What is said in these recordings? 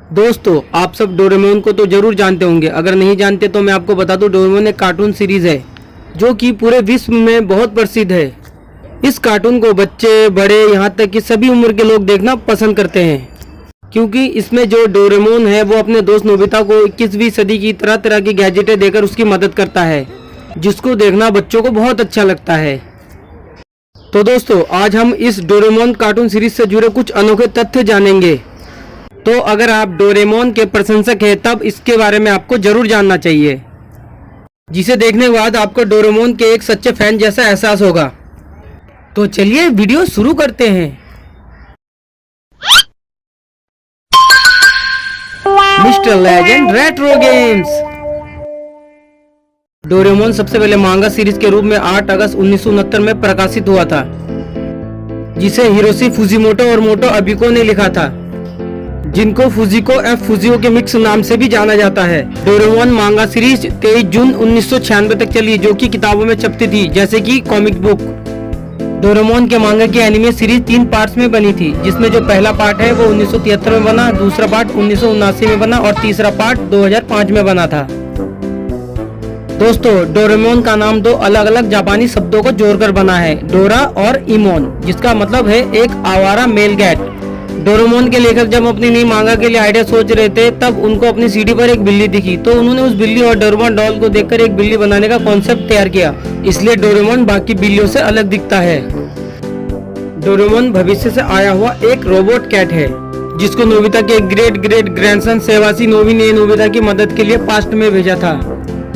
दोस्तों, आप सब डोरेमोन को तो जरूर जानते होंगे। अगर नहीं जानते तो मैं आपको बता दूं, डोरेमोन एक कार्टून सीरीज है जो कि पूरे विश्व में बहुत प्रसिद्ध है। इस कार्टून को बच्चे, बड़े, यहाँ तक कि सभी उम्र के लोग देखना पसंद करते हैं, क्योंकि इसमें जो डोरेमोन है वो अपने दोस्त नोबिता को 21वीं सदी की तरह तरह की गैजेटें देकर उसकी मदद करता है, जिसको देखना बच्चों को बहुत अच्छा लगता है। तो दोस्तों, आज हम इस डोरेमोन कार्टून सीरीज से जुड़े कुछ अनोखे तथ्य जानेंगे। तो अगर आप डोरेमोन के प्रशंसक हैं तब इसके बारे में आपको जरूर जानना चाहिए, जिसे देखने के बाद आपको डोरेमोन के एक सच्चे फैन जैसा एहसास होगा। तो चलिए वीडियो शुरू करते हैं। Mister legend retro games. Doraemon सबसे पहले मांगा सीरीज के रूप में 8 अगस्त 1969 में प्रकाशित हुआ था, जिसे हिरोशी फुजिमोटो और मोटो अबिको ने लिखा था, जिनको फुजिको एफ फुजियो के मिक्स नाम से भी जाना जाता है। डोरेमोन मांगा सीरीज 23 जून 1996 तक चली, जो कि किताबों में छपती थी, जैसे कि कॉमिक बुक। डोरेमोन के मांगा की एनिमे सीरीज 3 पार्ट्स में बनी थी, जिसमें जो पहला पार्ट है वो 1973 में बना, दूसरा पार्ट 1979 में बना और तीसरा पार्ट 2005 में बना था। दोस्तों, डोरेमोन का नाम 2 अलग अलग जापानी शब्दों को जोड़कर बना है, डोरा और इमोन, जिसका मतलब है एक आवारा मेल गैट। डोरेमोन के लेखक जब अपनी नई मांगा के लिए आइडिया सोच रहे थे, तब उनको अपनी सीडी पर एक बिल्ली दिखी, तो उन्होंने उस बिल्ली और डोरेमोन डॉल को देखकर एक बिल्ली बनाने का कॉन्सेप्ट तैयार किया। इसलिए डोरेमोन बाकी बिल्लियों से अलग दिखता है। डोरेमोन भविष्य से आया हुआ एक रोबोट कैट है, जिसको नोबिता के ग्रेट ग्रेट ग्रैंडसन सेवासी नोबी ने नोबिता की मदद के लिए पास्ट में भेजा था।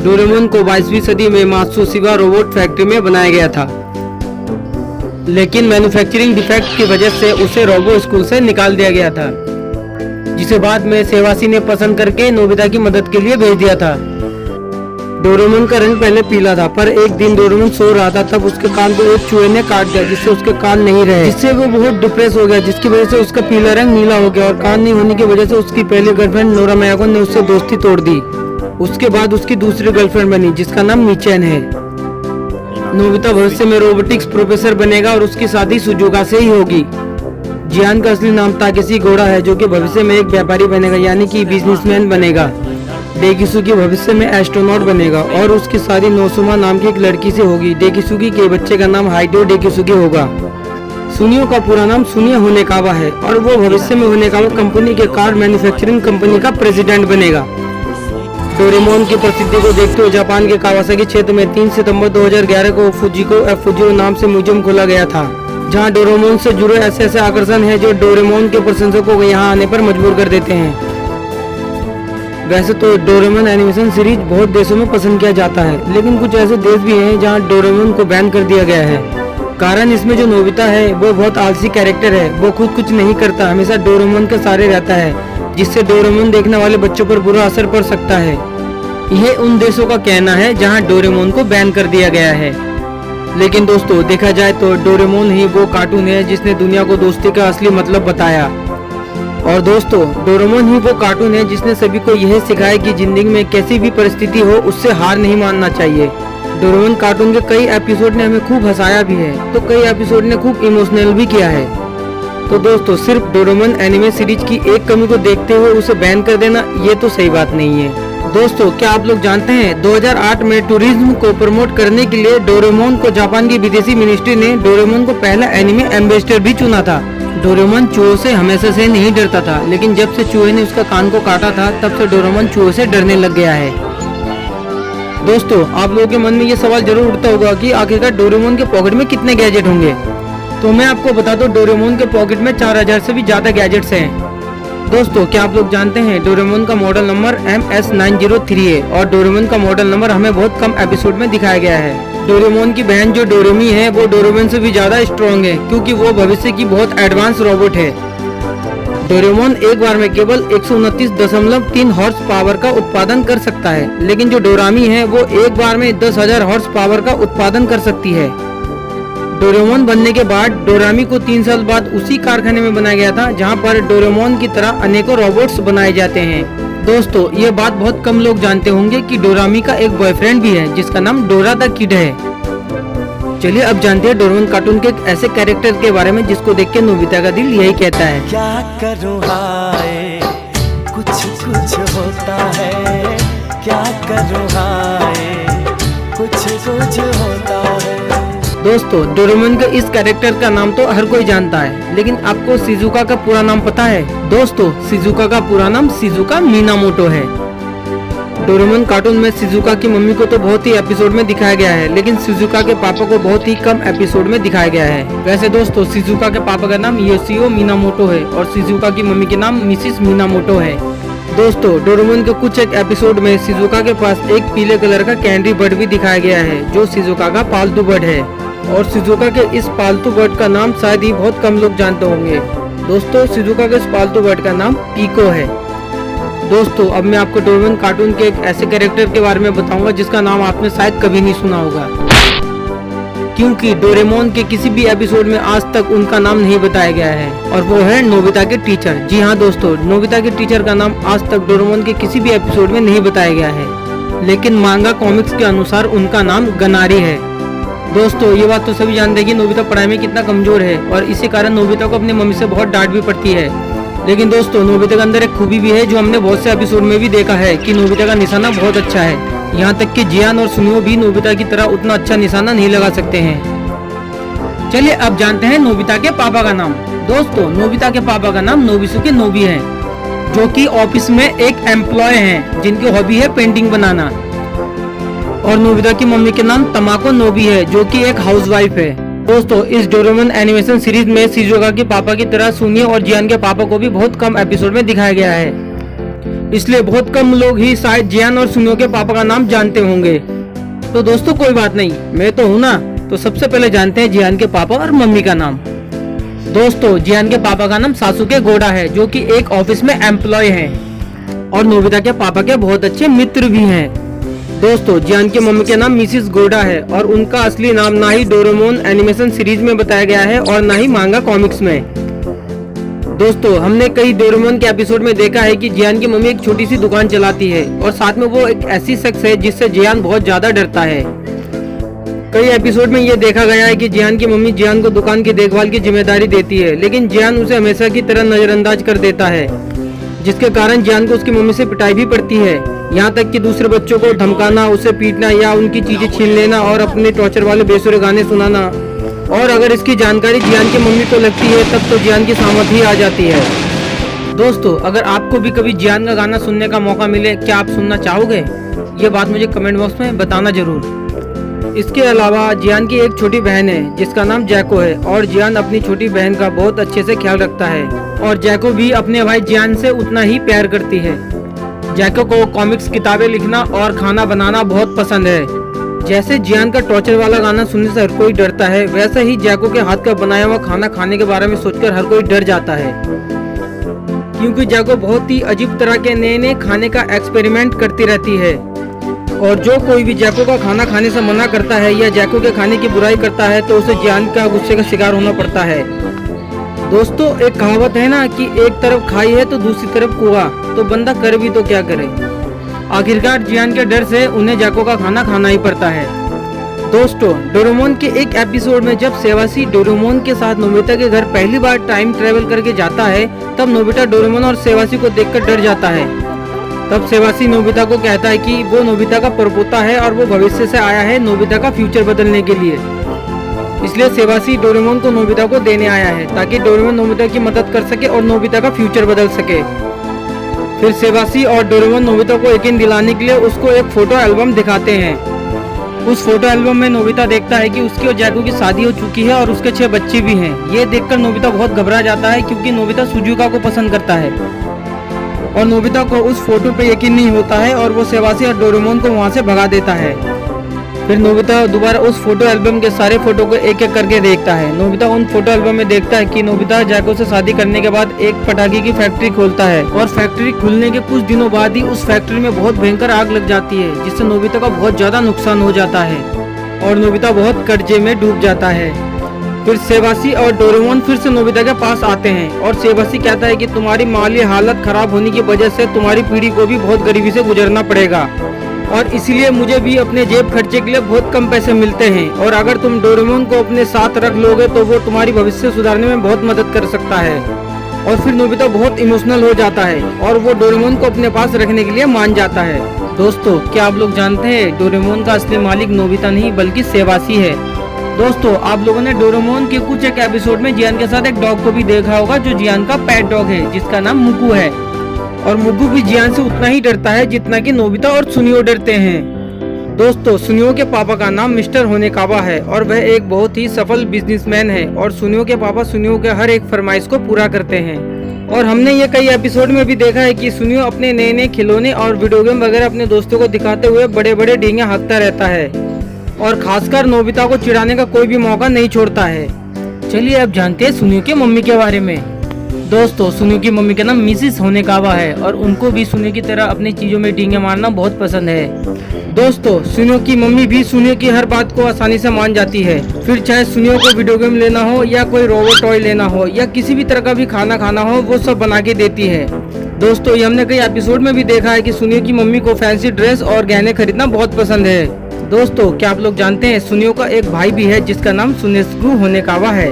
डोरेमोन को 22वीं सदी में मात्सुशिबा रोबोट फैक्ट्री में बनाया गया था, लेकिन मैन्युफैक्चरिंग डिफेक्ट की वजह से उसे रोबो स्कूल से निकाल दिया गया था, जिसे बाद में सेवासी ने पसंद करके नोबिता की मदद के लिए भेज दिया था। डोरेमोन का रंग पहले पीला था, पर एक दिन डोरेमोन सो रहा था, तब उसके कान को एक चूहे ने काट दिया, जिससे उसके कान नहीं रहे, जिससे वो बहुत डिप्रेस हो गया, जिसकी वजह से उसका पीला रंग नीला हो गया। और कान नहीं होने की वजह से उसकी पहली गर्लफ्रेंड नोरा मायाको ने उससे दोस्ती तोड़ दी। उसके बाद उसकी दूसरी गर्लफ्रेंड बनी, जिसका नाम मीचेन है। नोबिता भविष्य में रोबोटिक्स प्रोफेसर बनेगा और उसकी शादी सुजुका से ही होगी। जियान का असली नाम ताकेशी गोरा है, जो कि भविष्य में एक व्यापारी बनेगा, यानी कि बिजनेसमैन बनेगा। डेकिसुगी भविष्य में एस्ट्रोनॉट बनेगा और उसकी शादी नोसुमा नाम की एक लड़की से होगी। डेकिसुगी के बच्चे का नाम हाइडो डेकिसुगी होगा। सुनियो का पूरा नाम सुनियो होनेकावा है और वो भविष्य में होनेकावा कंपनी के कार मैन्युफैक्चरिंग कंपनी का प्रेसिडेंट बनेगा। डोरेमोन की प्रसिद्धि को देखते हुए जापान के कावासाकी क्षेत्र में 3 सितंबर 2011 को फुजिको एफ फुजियो नाम से म्यूजियम खोला गया था, जहां डोरेमोन से जुड़े ऐसे ऐसे आकर्षण हैं जो डोरेमोन के प्रशंसकों को यहां आने पर मजबूर कर देते हैं। वैसे तो डोरेमोन एनिमेशन सीरीज बहुत देशों में पसंद किया जाता है, लेकिन कुछ ऐसे देश भी हैं जहां डोरेमोन को बैन कर दिया गया है। कारण इसमें जो नोबिता है वो बहुत आलसी कैरेक्टर है, वो खुद कुछ नहीं करता, हमेशा डोरेमोन के सहारे रहता है, जिससे डोरेमोन देखने वाले बच्चों पर बुरा असर पड़ सकता है। यह उन देशों का कहना है जहां डोरेमोन को बैन कर दिया गया है। लेकिन दोस्तों, देखा जाए तो डोरेमोन ही वो कार्टून है जिसने दुनिया को दोस्ती का असली मतलब बताया। और दोस्तों, डोरेमोन ही वो कार्टून है जिसने सभी को यह सिखाया कि जिंदगी में कैसी भी परिस्थिति हो, उससे हार नहीं मानना चाहिए। डोरेमोन कार्टून के कई एपिसोड ने हमें खूब हंसाया भी है, तो कई एपिसोड ने खूब इमोशनल भी किया है। तो दोस्तों, सिर्फ डोरेमोन एनिमे सीरीज की एक कमी को देखते हुए उसे बैन कर देना, ये तो सही बात नहीं है। दोस्तों, क्या आप लोग जानते हैं 2008 में टूरिज्म को प्रमोट करने के लिए डोरेमोन को जापान की विदेशी मिनिस्ट्री ने डोरेमोन को पहला एनिमे एम्बेसडर भी चुना था। डोरेमोन चूहों से हमेशा से नहीं डरता था, लेकिन जब से चूहे ने उसका कान को काटा था, तब से डोरेमोन चूहों से डरने लग गया है। दोस्तों, आप लोगों के मन में ये सवाल जरूर उठता होगा कि आखिरकार डोरेमोन के पॉकेट में कितने गैजेट होंगे। तो मैं आपको बता दूं, डोरेमोन के पॉकेट में 4000 से भी ज्यादा गैजेट्स हैं। दोस्तों, क्या आप लोग जानते हैं डोरेमोन का मॉडल नंबर MS903 है और डोरेमोन का मॉडल नंबर हमें बहुत कम एपिसोड में दिखाया गया है। डोरेमोन की बहन जो डोरेमी है वो डोरेमोन से भी ज्यादा स्ट्रॉन्ग है, क्योंकि वो भविष्य की बहुत एडवांस रोबोट है। डोरेमोन एक बार में केवल 129.3 हॉर्स पावर का उत्पादन कर सकता है, लेकिन जो डोरामी है वो एक बार में 10,000 हॉर्स पावर का उत्पादन कर सकती है। डोरेमोन बनने के बाद डोरामी को 3 साल बाद उसी कारखाने में बनाया गया था जहां पर डोरेमोन की तरह अनेकों रोबोट्स बनाए जाते हैं। दोस्तों, ये बात बहुत कम लोग जानते होंगे कि डोरामी का एक बॉयफ्रेंड भी है, जिसका नाम डोरा द किड है। चलिए अब जानते हैं डोरेमोन कार्टून के एक ऐसे कैरेक्टर के बारे में जिसको देख के नोबिता का दिल यही कहता है, क्या करूं हाय, कुछ कुछ होता है, क्या करूँ हाय, कुछ होता है। दोस्तों, डोरेमोन के इस कैरेक्टर का नाम तो हर कोई जानता है, लेकिन आपको शिजुका का पूरा नाम पता है? दोस्तों, शिजुका का पूरा नाम शिजुका मिनामोटो है। डोरेमोन कार्टून में शिजुका की मम्मी को तो बहुत ही एपिसोड में दिखाया गया है, लेकिन शिजुका के पापा को बहुत ही कम एपिसोड में दिखाया गया है। वैसे दोस्तों, शिजुका के पापा का नाम योशियो मिनामोटो है और शिजुका की मम्मी के नाम मिसिस मिनामोटो है। दोस्तों, डोरेमोन के कुछ एक एपिसोड में शिजुका के पास एक पीले कलर का कैंडी बर्ड भी दिखाया गया है, जो शिजुका का पालतू बर्ड है। और शिजुका के इस पालतू बर्ड का नाम शायद ही बहुत कम लोग जानते होंगे। दोस्तों, शिजुका के इस पालतू बर्ड का नाम पीको है। दोस्तों, अब मैं आपको डोरेमोन कार्टून के एक ऐसे कैरेक्टर के बारे में बताऊंगा जिसका नाम आपने शायद कभी नहीं सुना होगा, क्योंकि डोरेमोन के किसी भी एपिसोड में आज तक उनका नाम नहीं बताया गया है, और वो है नोबिता के टीचर। जी हाँ दोस्तों, नोबिता के टीचर का नाम आज तक डोरेमोन के किसी भी एपिसोड में नहीं बताया गया है, लेकिन मांगा कॉमिक्स के अनुसार उनका नाम गनारी है। दोस्तों, ये बात तो सभी जानते हैं कि नोबिता पढ़ाई में कितना कमजोर है और इसी कारण नोबिता को अपनी मम्मी से बहुत डांट भी पड़ती है। लेकिन दोस्तों, नोबिता के अंदर एक खूबी भी है जो हमने बहुत से एपिसोड में भी देखा है कि नोबिता का निशाना बहुत अच्छा है। यहाँ तक कि जियान और सुनियो भी नोबिता की तरह उतना अच्छा निशाना नहीं लगा सकते हैं। चलिए अब जानते हैं नोबिता के पापा का नाम। दोस्तों, नोबिता के पापा का नाम नोबिसुके नोबी है, जो कि ऑफिस में एक एम्प्लॉय हैं जिनकी हॉबी है पेंटिंग बनाना। और नोबिता की मम्मी के नाम तमाको नोबी है, जो कि एक हाउसवाइफ है। दोस्तों, इस डोरेमोन एनिमेशन सीरीज में शिजुका के पापा की तरह सुनियो और जियान के पापा को भी बहुत कम एपिसोड में दिखाया गया है, इसलिए बहुत कम लोग ही शायद जियान और सुनियो के पापा का नाम जानते होंगे। तो दोस्तों, कोई बात नहीं, मैं तो हूँ ना, तो सबसे पहले जानते हैं जियान के पापा और मम्मी का नाम। दोस्तों, जियान के पापा का नाम सासुके गोडा है, जो कि एक ऑफिस में एम्प्लॉय है और नोबिता के पापा के बहुत अच्छे मित्र भी हैं। दोस्तों, जियान की मम्मी के नाम मिसिस गोडा है और उनका असली नाम ना ही डोरेमोन एनिमेशन सीरीज में बताया गया है और ना ही मांगा कॉमिक्स में। दोस्तों, हमने कई डोरेमोन के एपिसोड में देखा है कि जियान की मम्मी एक छोटी सी दुकान चलाती है और साथ में वो एक ऐसी शख्स है जिससे जियान बहुत ज्यादा डरता है। कई एपिसोड में ये देखा गया है कि जियान की मम्मी जियान को दुकान की देखभाल की जिम्मेदारी देती है, लेकिन जियान उसे हमेशा की तरह नजरअंदाज कर देता है, जिसके कारण जियान को उसकी मम्मी से पिटाई भी पड़ती है। यहाँ तक कि दूसरे बच्चों को धमकाना, उसे पीटना या उनकी चीजें छीन लेना और अपने टॉर्चर वाले बेसुरे गाने सुनाना। और अगर इसकी जानकारी जियान की मम्मी को लगती है तब तो जियान की सामत ही आ जाती है। दोस्तों, अगर आपको भी कभी जियान का गाना सुनने का मौका मिले, क्या आप सुनना चाहोगे? ये बात मुझे कमेंट बॉक्स में बताना जरूर। इसके अलावा जियान की एक छोटी बहन है जिसका नाम जैको है और जियान अपनी छोटी बहन का बहुत अच्छे से ख्याल रखता है और जैको भी अपने भाई जियान से उतना ही प्यार करती है। जैको को कॉमिक्स, किताबें लिखना और खाना बनाना बहुत पसंद है। जैसे जियान का टॉर्चर वाला गाना सुनने से हर कोई डरता है, वैसे ही जैको के हाथ का बनाया हुआ खाना खाने के बारे में सोचकर हर कोई डर जाता है, क्योंकि जैको बहुत ही अजीब तरह के नए नए खाने का एक्सपेरिमेंट करती रहती है। और जो कोई भी जैको का खाना खाने से मना करता है या जैको के खाने की बुराई करता है तो उसे जियान का गुस्से का शिकार होना पड़ता है। दोस्तों, एक कहावत है ना कि एक तरफ खाई है तो दूसरी तरफ कुआं, तो बंदा कर भी तो क्या करे। आखिरकार जियान के डर से उन्हें जैको का खाना खाना ही पड़ता है। दोस्तों, डोरेमोन के एक एपिसोड में जब सेवासी डोरेमोन के साथ नोबिता के घर पहली बार टाइम ट्रेवल करके जाता है, तब नोबिता डोरेमोन और सेवासी को देखकर डर जाता है। तब सेवासी नोबिता को कहता है कि वो नोबिता का परपोता है और वो भविष्य से आया है नोबिता का फ्यूचर बदलने के लिए। इसलिए सेवासी डोरेमोन को नोबिता को देने आया है ताकि डोरेमोन नोबिता की मदद कर सके और नोबिता का फ्यूचर बदल सके। फिर सेवासी और डोरेमोन नोबिता को यकीन दिलाने के लिए उसको एक फोटो एल्बम दिखाते हैं। उस फोटो एल्बम में नोबिता देखता है कि उसकी और जैको की शादी हो चुकी है और उसके 6 बच्चे भी हैं। ये देखकर नोबिता बहुत घबरा जाता है क्योंकि नोबिता सुजुका को पसंद करता है और नोबिता को उस फोटो पे यकीन नहीं होता है और वो सेवासी और डोरेमोन को वहाँ से भगा देता है। फिर नोबिता दोबारा उस फोटो एल्बम के सारे फोटो को एक एक करके देखता है। नोबिता उन फोटो एल्बम में देखता है कि नोबिता जैको से शादी करने के बाद एक पटाखे की फैक्ट्री खोलता है और फैक्ट्री खुलने के कुछ दिनों बाद ही उस फैक्ट्री में बहुत भयंकर आग लग जाती है, जिससे नोबिता का बहुत ज्यादा नुकसान हो जाता है और नोबिता बहुत कर्जे में डूब जाता है। फिर सेवासी और डोरेमोन फिर से नोबिता के पास आते हैं और सेवासी कहता है कि तुम्हारी माली हालत खराब होने की वजह से तुम्हारी पीढ़ी को भी बहुत गरीबी से गुजरना पड़ेगा और इसलिए मुझे भी अपने जेब खर्चे के लिए बहुत कम पैसे मिलते हैं और अगर तुम डोरेमोन को अपने साथ रख लोगे तो वो तुम्हारी भविष्य सुधारने में बहुत मदद कर सकता है। और फिर नोबिता बहुत इमोशनल हो जाता है और वो डोरेमोन को अपने पास रखने के लिए मान जाता है। दोस्तों, क्या आप लोग जानते हैं डोरेमोन का असली मालिक नोबिता नहीं बल्कि सेवासी है। दोस्तों, आप लोगों ने डोरेमोन के कुछ एक एपिसोड में जियान के साथ एक डॉग को भी देखा होगा जो जियान का पेट डॉग है, जिसका नाम मुगु है। और मुगु भी जियान से उतना ही डरता है जितना कि नोबिता और सुनियो डरते हैं। दोस्तों, सुनियो के पापा का नाम मिस्टर होनेकावा है और वह एक बहुत ही सफल बिजनेसमैन है और सुनियो के पापा सुनियो के हर एक फरमाइश को पूरा करते हैं। और हमने ये कई एपिसोड में भी देखा है कि सुनियो अपने नए नए खिलौने और वीडियो गेम वगैरह अपने दोस्तों को दिखाते हुए बड़े बड़े डींगे हाँकता रहता है और खासकर नोबिता को चिढ़ाने का कोई भी मौका नहीं छोड़ता है। चलिए अब जानते हैं सुनियो की मम्मी के बारे में। दोस्तों, सुनियो की मम्मी का नाम मिसिस होनेकावा है और उनको भी सुनियो की तरह अपनी चीजों में डींगे मारना बहुत पसंद है। दोस्तों, सुनियो की मम्मी भी सुनियो की हर बात को आसानी से मान जाती है, फिर चाहे सुनियो को वीडियो गेम लेना हो या कोई रोबोट टॉय लेना हो या किसी भी तरह का भी खाना खाना हो, वो सब बना के देती है। दोस्तों, ये हमने कई एपिसोड में भी देखा है कि सुनियो की मम्मी को फैंसी ड्रेस और गहने खरीदना बहुत पसंद है। दोस्तों, क्या आप लोग जानते हैं सुनियो का एक भाई भी है जिसका नाम सुनेत्सुगु होनेकावा है।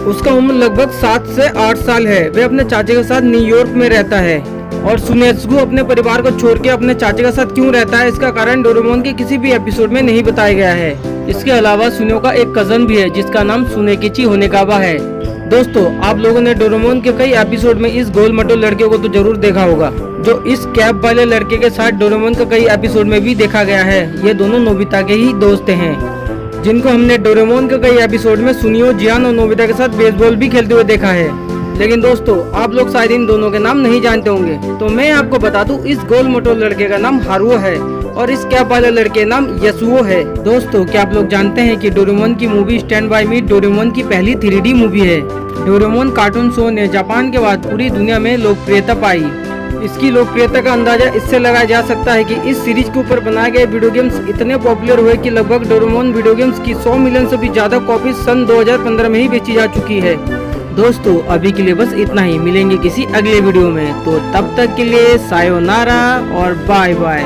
उसका उम्र लगभग 7 से 8 साल है। वह अपने चाचे के साथ न्यूयॉर्क में रहता है। और सुनेत्सुगु अपने परिवार को छोड़ के अपने चाचे के साथ क्यों रहता है, इसका कारण डोरेमोन के किसी भी एपिसोड में नहीं बताया गया है। इसके अलावा सुनियो का एक कजन भी है जिसका नाम सुनेकिची होनेकावा है। दोस्तों, आप लोगों ने डोरेमोन के कई एपिसोड में इस गोल मटोल लड़के को तो जरूर देखा होगा, जो इस कैप वाले लड़के के साथ डोरेमोन के कई एपिसोड में भी देखा गया है। ये दोनों नोबिता के ही दोस्त हैं, जिनको हमने डोरेमोन के कई एपिसोड में सुनियो, जियान और नोबिता के साथ बेसबॉल भी खेलते हुए देखा है। लेकिन दोस्तों, आप लोग शायद इन दोनों के नाम नहीं जानते होंगे, तो मैं आपको बता दूं, इस गोल मोटो लड़के का नाम हारुओ है और इस कैप वाले लड़के का नाम यसुओ है। दोस्तों, क्या आप लोग जानते हैं कि डोरेमोन की movie stand by me Doraemon की पहली 3D मूवी है। डोरेमोन कार्टून शो ने जापान के बाद पूरी दुनिया में लोकप्रियता पाई। इसकी लोकप्रियता का अंदाजा इससे लगाया जा सकता है कि इस सीरीज के ऊपर बनाए गए वीडियो गेम्स इतने पॉपुलर हुए कि लगभग डोरेमोन वीडियो गेम्स की 100 मिलियन से भी ज्यादा कॉपी सन 2015 में ही बेची जा चुकी है। दोस्तों, अभी के लिए बस इतना ही। मिलेंगे किसी अगले वीडियो में, तो तब तक के लिए सायोनारा और बाय बाय।